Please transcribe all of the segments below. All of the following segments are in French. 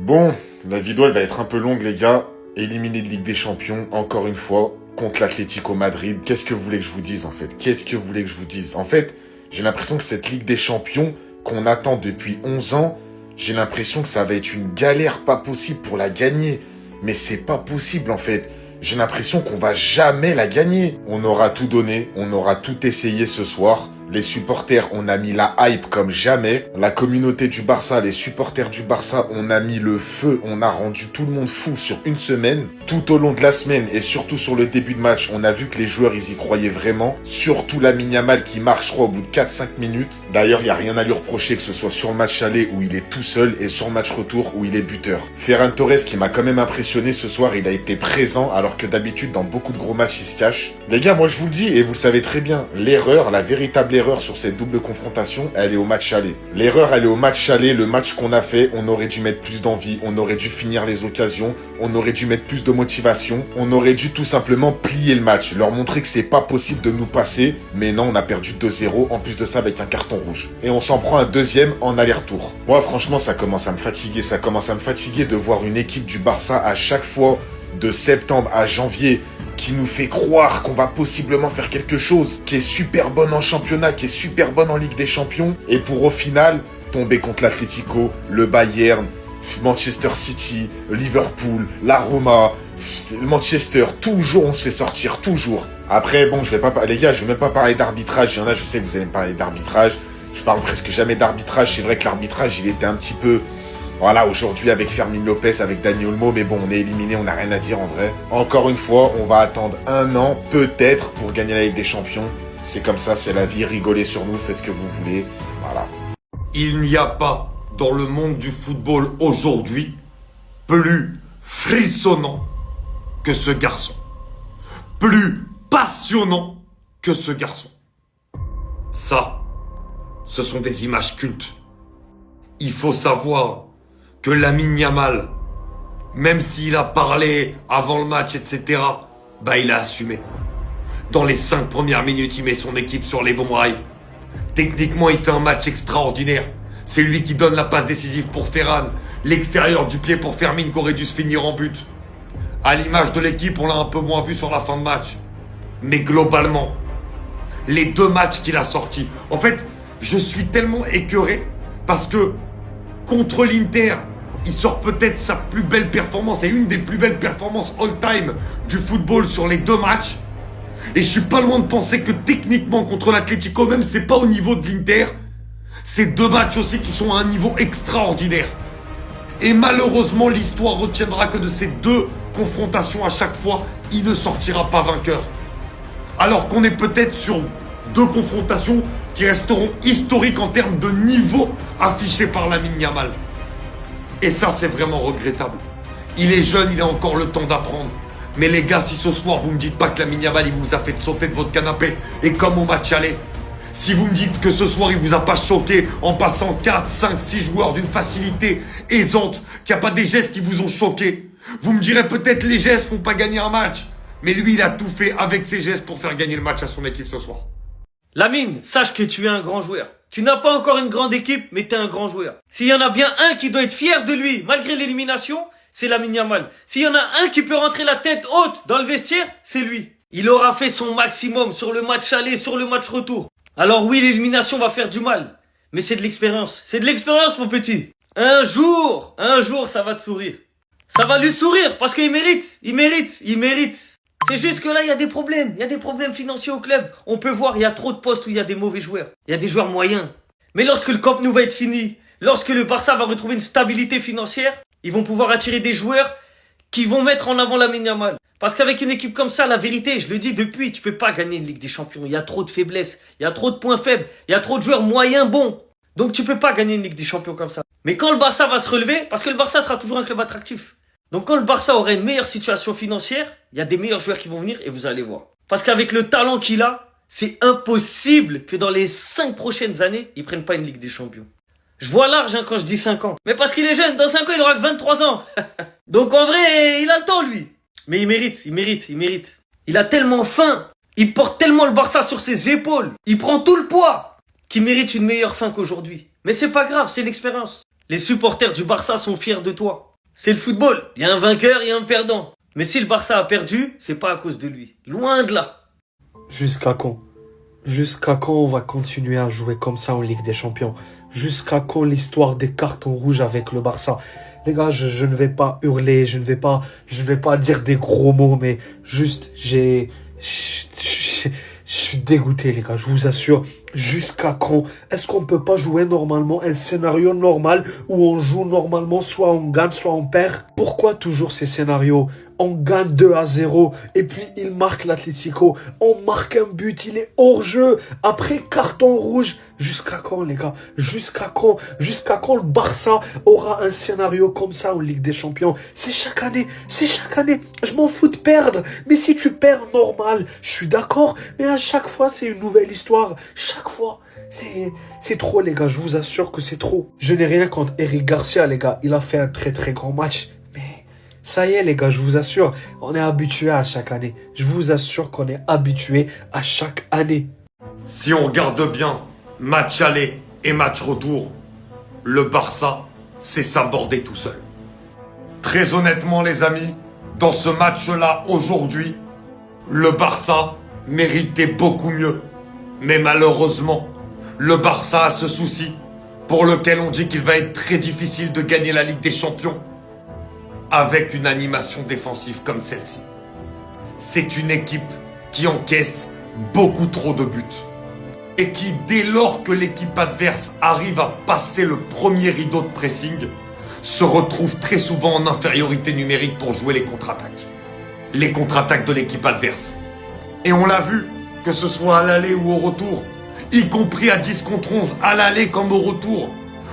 Bon, la vidéo elle va être un peu longue les gars. Éliminé de Ligue des Champions, encore une fois, contre l'Atlético Madrid. Qu'est-ce que vous voulez que je vous dise en fait? Qu'est-ce que vous voulez que je vous dise? En fait, j'ai l'impression que cette Ligue des Champions qu'on attend depuis 11 ans, j'ai l'impression que ça va être une galère pas possible pour la gagner. Mais c'est pas possible en fait. J'ai l'impression qu'on va jamais la gagner. On aura tout donné, on aura tout essayé ce soir. Les supporters, on a mis la hype comme jamais. La communauté du Barça, les supporters du Barça, on a mis le feu. On a rendu tout le monde fou sur une semaine. Tout au long de la semaine et surtout sur le début de match, on a vu que les joueurs, ils y croyaient vraiment. Surtout Lamine Yamal qui marche, je crois, au bout de 4-5 minutes. D'ailleurs, il n'y a rien à lui reprocher, que ce soit sur le match aller où il est tout seul et sur le match retour où il est buteur. Ferran Torres qui m'a quand même impressionné ce soir, il a été présent alors que d'habitude, dans beaucoup de gros matchs, il se cache. Les gars, moi je vous le dis et vous le savez très bien, l'erreur, la véritable erreur sur cette double confrontation, elle est au match aller. L'erreur, elle est au match aller, le match qu'on a fait, on aurait dû mettre plus d'envie, on aurait dû finir les occasions, on aurait dû mettre plus de motivation, on aurait dû tout simplement plier le match, leur montrer que c'est pas possible de nous passer, mais non, on a perdu 2-0, en plus de ça avec un carton rouge. Et on s'en prend un deuxième en aller-retour. Moi, franchement, ça commence à me fatiguer, de voir une équipe du Barça à chaque fois, de septembre à janvier, qui nous fait croire qu'on va possiblement faire quelque chose, qui est super bonne en championnat, qui est super bonne en Ligue des Champions, et pour au final, tomber contre l'Atlético, le Bayern, Manchester City, Liverpool, la Roma, Manchester, toujours on se fait sortir, toujours. Après, bon, je vais pas, les gars, je vais même pas parler d'arbitrage, il y en a, je sais que vous allez me parler d'arbitrage, je parle presque jamais d'arbitrage, c'est vrai que l'arbitrage, il était un petit peu... Voilà, aujourd'hui avec Fermin Lopez, avec Dani Olmo, mais bon, on est éliminé, on n'a rien à dire en vrai. Encore une fois, on va attendre un an, peut-être, pour gagner la Ligue des Champions. C'est comme ça, c'est la vie, rigolez sur nous, faites ce que vous voulez, voilà. Il n'y a pas, dans le monde du football aujourd'hui, plus frissonnant que ce garçon. Plus passionnant que ce garçon. Ça, ce sont des images cultes. Il faut savoir que Lamine Yamal, même s'il a parlé avant le match, etc., il a assumé. Dans les 5 premières minutes, il met son équipe sur les bons rails. Techniquement, il fait un match extraordinaire. C'est lui qui donne la passe décisive pour Ferran, l'extérieur du pied pour Fermin qui aurait dû se finir en but. À l'image de l'équipe, on l'a un peu moins vu sur la fin de match. Mais globalement, les 2 matchs qu'il a sortis, en fait, je suis tellement écœuré parce que contre l'Inter, il sort peut-être sa plus belle performance et une des plus belles performances all-time du football sur les 2 matchs. Et je suis pas loin de penser que techniquement contre l'Atlético, même c'est pas au niveau de l'Inter, c'est 2 matchs aussi qui sont à un niveau extraordinaire. Et malheureusement, l'histoire retiendra que de ces 2 confrontations à chaque fois, il ne sortira pas vainqueur. Alors qu'on est peut-être sur 2 confrontations qui resteront historiques en termes de niveau affiché par Lamine Yamal. Et ça, c'est vraiment regrettable. Il est jeune, il a encore le temps d'apprendre. Mais les gars, si ce soir, vous me dites pas que Lamine Yamal, il vous a fait sauter de votre canapé, et comme au match aller, si vous me dites que ce soir, il vous a pas choqué en passant 4, 5, 6 joueurs d'une facilité aisante, qu'il n'y a pas des gestes qui vous ont choqué, vous me direz peut-être les gestes font pas gagner un match. Mais lui, il a tout fait avec ses gestes pour faire gagner le match à son équipe ce soir. Lamine, sache que tu es un grand joueur. Tu n'as pas encore une grande équipe, mais tu es un grand joueur. S'il y en a bien un qui doit être fier de lui, malgré l'élimination, c'est Lamine Yamal. S'il y en a un qui peut rentrer la tête haute dans le vestiaire, c'est lui. Il aura fait son maximum sur le match aller, sur le match retour. Alors oui, l'élimination va faire du mal, mais c'est de l'expérience. C'est de l'expérience, mon petit. Un jour, ça va te sourire. Ça va lui sourire, parce qu'il mérite. C'est juste que là, il y a des problèmes. Il y a des problèmes financiers au club. On peut voir, il y a trop de postes où il y a des mauvais joueurs. Il y a des joueurs moyens. Mais lorsque le Camp Nou va être fini, lorsque le Barça va retrouver une stabilité financière, ils vont pouvoir attirer des joueurs qui vont mettre en avant Lamine Yamal. Parce qu'avec une équipe comme ça, la vérité, je le dis depuis, tu peux pas gagner une Ligue des Champions. Il y a trop de faiblesses, il y a trop de points faibles, il y a trop de joueurs moyens bons. Donc tu peux pas gagner une Ligue des Champions comme ça. Mais quand le Barça va se relever, parce que le Barça sera toujours un club attractif. Donc quand le Barça aura une meilleure situation financière, il y a des meilleurs joueurs qui vont venir et vous allez voir. Parce qu'avec le talent qu'il a, c'est impossible que dans les 5 prochaines années, il prenne pas une Ligue des Champions. Je vois large quand je dis 5 ans. Mais parce qu'il est jeune, dans 5 ans, il aura que 23 ans. Donc en vrai, il a le temps lui. Mais il mérite. Il a tellement faim. Il porte tellement le Barça sur ses épaules. Il prend tout le poids qu'il mérite une meilleure fin qu'aujourd'hui. Mais c'est pas grave, c'est l'expérience. Les supporters du Barça sont fiers de toi. C'est le football. Il y a un vainqueur et un perdant. Mais si le Barça a perdu, c'est pas à cause de lui. Loin de là. Jusqu'à quand? Jusqu'à quand on va continuer à jouer comme ça en Ligue des Champions? Jusqu'à quand l'histoire des cartons rouges avec le Barça? Les gars, je ne vais pas hurler, je ne vais pas dire des gros mots, mais juste, je suis dégoûté, les gars, je vous assure. Jusqu'à quand? Est-ce qu'on peut pas jouer normalement un scénario normal où on joue normalement, soit on gagne, soit on perd? Pourquoi toujours ces scénarios? On gagne 2-0 et puis il marque l'Atlético. On marque un but, il est hors jeu. Après carton rouge. Jusqu'à quand, les gars? Jusqu'à quand? Jusqu'à quand le Barça aura un scénario comme ça en Ligue des Champions? C'est chaque année. C'est chaque année. Je m'en fous de perdre. Mais si tu perds normal, je suis d'accord. Mais à chaque fois, c'est une nouvelle histoire. Chaque fois. C'est trop, les gars. Je vous assure que c'est trop. Je n'ai rien contre Eric Garcia, les gars. Il a fait un très très grand match. Mais ça y est, les gars, je vous assure, on est habitué à chaque année. Je vous assure qu'on est habitué à chaque année. Si on regarde bien, match aller et match retour, le Barça s'est sabordé tout seul. Très honnêtement, les amis, dans ce match-là, aujourd'hui, le Barça méritait beaucoup mieux. Mais malheureusement, le Barça a ce souci pour lequel on dit qu'il va être très difficile de gagner la Ligue des Champions avec une animation défensive comme celle-ci. C'est une équipe qui encaisse beaucoup trop de buts et qui, dès lors que l'équipe adverse arrive à passer le premier rideau de pressing, se retrouve très souvent en infériorité numérique pour jouer les contre-attaques. Les contre-attaques de l'équipe adverse. Et on l'a vu, que ce soit à l'aller ou au retour, y compris à 10 contre 11, à l'aller comme au retour,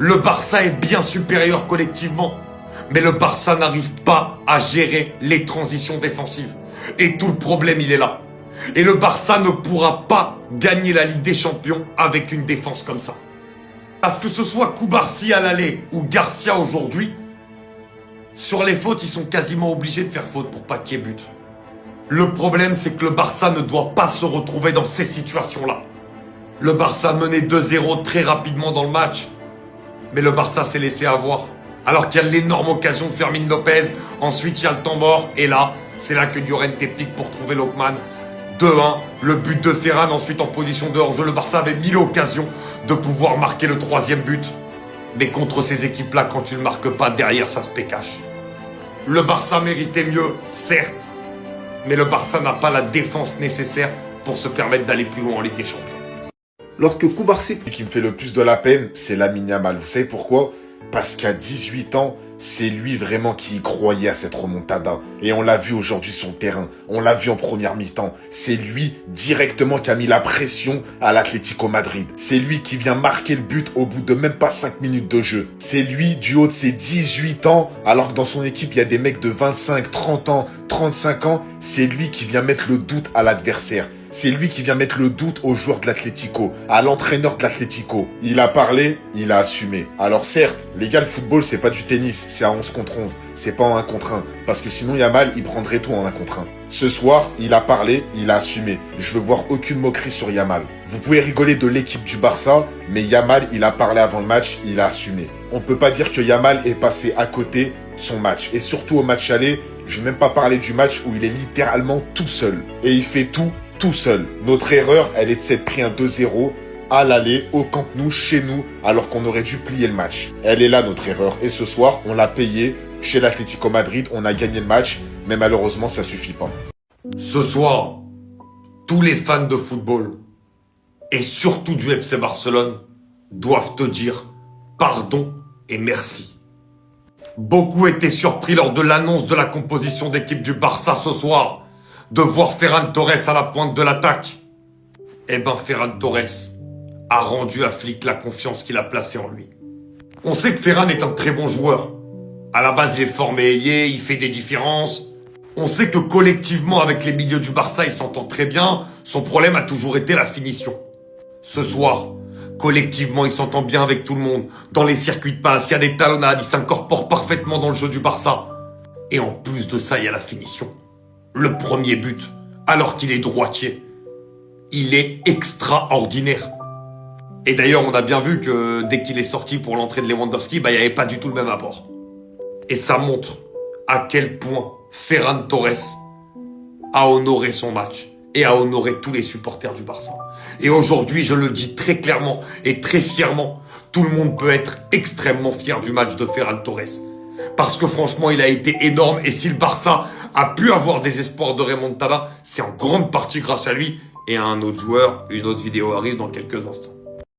le Barça est bien supérieur collectivement. Mais le Barça n'arrive pas à gérer les transitions défensives. Et tout le problème, il est là. Et le Barça ne pourra pas gagner la Ligue des Champions avec une défense comme ça. Parce que ce soit Koubarsi à l'aller ou Garcia aujourd'hui, sur les fautes, ils sont quasiment obligés de faire faute pour pas qu'il y ait but. Le problème, c'est que le Barça ne doit pas se retrouver dans ces situations-là. Le Barça menait 2-0 très rapidement dans le match. Mais le Barça s'est laissé avoir. Alors qu'il y a l'énorme occasion de Fermín López. Ensuite, il y a le temps mort. Et là, c'est là que Llorente pique pour trouver Lookman. 2-1, le but de Ferran. Ensuite, en position de hors-jeu, le Barça avait 1000 occasions de pouvoir marquer le troisième but. Mais contre ces équipes-là, quand tu ne marques pas, derrière, ça se pécache. Le Barça méritait mieux, certes. Mais le Barça n'a pas la défense nécessaire pour se permettre d'aller plus loin en Ligue des Champions. Lorsque Koubarsi... Celui qui me fait le plus de la peine, c'est Lamine Yamal. Vous savez pourquoi? Parce qu'à 18 ans, c'est lui vraiment qui y croyait à cette remontada. Et on l'a vu aujourd'hui sur le terrain. On l'a vu en première mi-temps. C'est lui directement qui a mis la pression à l'Atlético Madrid. C'est lui qui vient marquer le but au bout de même pas 5 minutes de jeu. C'est lui du haut de ses 18 ans, alors que dans son équipe, il y a des mecs de 25, 30 ans, 35 ans. C'est lui qui vient mettre le doute à l'adversaire. C'est lui qui vient mettre le doute aux joueurs de l'Atlético, à l'entraîneur de l'Atlético. Il a parlé, il a assumé. Alors certes, les gars, le football, c'est pas du tennis, c'est à 11 contre 11. C'est pas en 1 contre 1. Parce que sinon, Yamal, il prendrait tout en 1 contre 1. Ce soir, il a parlé, il a assumé. Je veux voir aucune moquerie sur Yamal. Vous pouvez rigoler de l'équipe du Barça, mais Yamal, il a parlé avant le match, il a assumé. On peut pas dire que Yamal est passé à côté de son match. Et surtout au match aller, je vais même pas parler du match où il est littéralement tout seul. Et il fait tout seul. Notre erreur, elle est de s'être pris un 2-0 à l'aller, au Camp Nou, chez nous, alors qu'on aurait dû plier le match. Elle est là, notre erreur. Et ce soir, on l'a payé chez l'Atlético Madrid. On a gagné le match, mais malheureusement, ça suffit pas. Ce soir, tous les fans de football, et surtout du FC Barcelone, doivent te dire pardon et merci. Beaucoup étaient surpris lors de l'annonce de la composition d'équipe du Barça ce soir, de voir Ferran Torres à la pointe de l'attaque. Eh ben, Ferran Torres a rendu à Flick la confiance qu'il a placée en lui. On sait que Ferran est un très bon joueur. À la base, il est formé ailier, il fait des différences. On sait que collectivement, avec les milieux du Barça, il s'entend très bien. Son problème a toujours été la finition. Ce soir, collectivement, il s'entend bien avec tout le monde. Dans les circuits de passe, il y a des talonnades, il s'incorpore parfaitement dans le jeu du Barça. Et en plus de ça, il y a la finition. Le premier but, alors qu'il est droitier, il est extraordinaire. Et d'ailleurs, on a bien vu que dès qu'il est sorti pour l'entrée de Lewandowski, il n'y avait pas du tout le même apport. Et ça montre à quel point Ferran Torres a honoré son match et a honoré tous les supporters du Barça. Et aujourd'hui, je le dis très clairement et très fièrement, tout le monde peut être extrêmement fier du match de Ferran Torres. Parce que franchement, il a été énorme. Et si le Barça a pu avoir des espoirs de remontada, c'est en grande partie grâce à lui et à un autre joueur. Une autre vidéo arrive dans quelques instants.